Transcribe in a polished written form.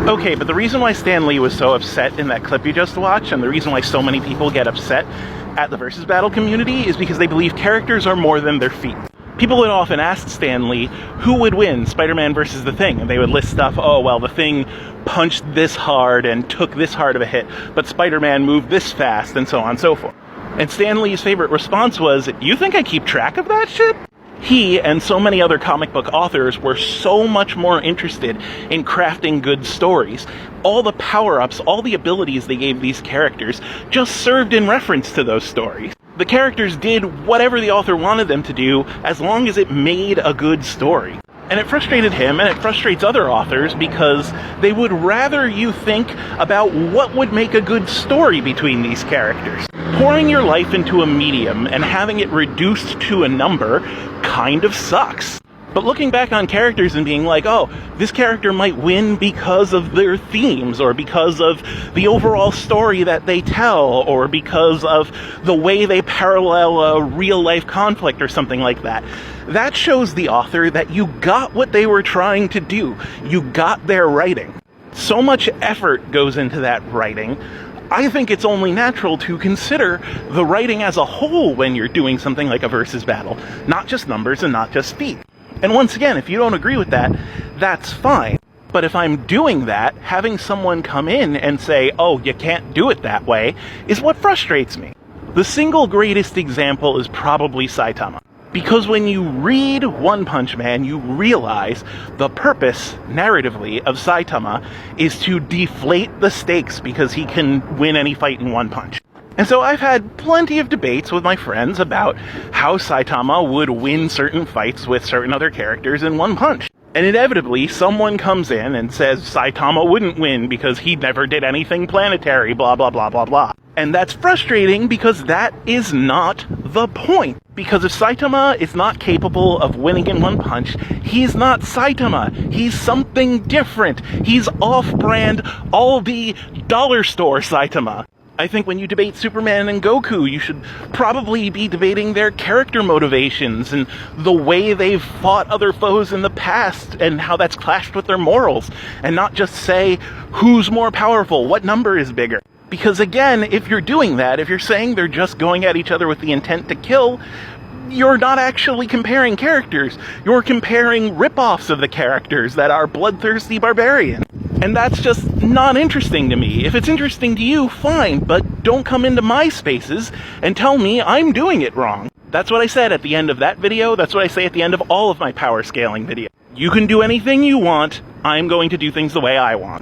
Okay, but the reason why Stan Lee was so upset in that clip you just watched, and the reason why so many people get upset at the versus battle community, is because they believe characters are more than their feet. People would often ask Stan Lee who would win, Spider-Man versus The Thing, and they would list stuff, oh, well, The Thing punched this hard and took this hard of a hit, but Spider-Man moved this fast, and so on and so forth. And Stan Lee's favorite response was, you think I keep track of that shit? He and so many other comic book authors were so much more interested in crafting good stories. All the power-ups, all the abilities they gave these characters just served in reference to those stories. The characters did whatever the author wanted them to do as long as it made a good story. And it frustrated him, and it frustrates other authors, because they would rather you think about what would make a good story between these characters. Pouring your life into a medium and having it reduced to a number kind of sucks. But looking back on characters and being like, oh, this character might win because of their themes, or because of the overall story that they tell, or because of the way they parallel a real-life conflict or something like that. That shows the author that you got what they were trying to do. You got their writing. So much effort goes into that writing. I think it's only natural to consider the writing as a whole when you're doing something like a versus battle, not just numbers and not just feet. And once again, if you don't agree with that, that's fine. But if I'm doing that, having someone come in and say, oh, you can't do it that way, is what frustrates me. The single greatest example is probably Saitama. Because when you read One Punch Man, you realize the purpose, narratively, of Saitama is to deflate the stakes because he can win any fight in one punch. And so I've had plenty of debates with my friends about how Saitama would win certain fights with certain other characters in one punch. And inevitably, someone comes in and says Saitama wouldn't win because he never did anything planetary, blah, blah, blah, blah, blah. And that's frustrating because that is not the point. Because if Saitama is not capable of winning in one punch, he's not Saitama. He's something different. He's off-brand, Aldi, dollar store Saitama. I think when you debate Superman and Goku, you should probably be debating their character motivations and the way they've fought other foes in the past and how that's clashed with their morals, and not just say, who's more powerful, what number is bigger. Because again, if you're doing that, if you're saying they're just going at each other with the intent to kill, you're not actually comparing characters. You're comparing rip-offs of the characters that are bloodthirsty barbarians. And that's just not interesting to me. If it's interesting to you, fine, but don't come into my spaces and tell me I'm doing it wrong. That's what I said at the end of that video. That's what I say at the end of all of my power scaling videos. You can do anything you want. I'm going to do things the way I want.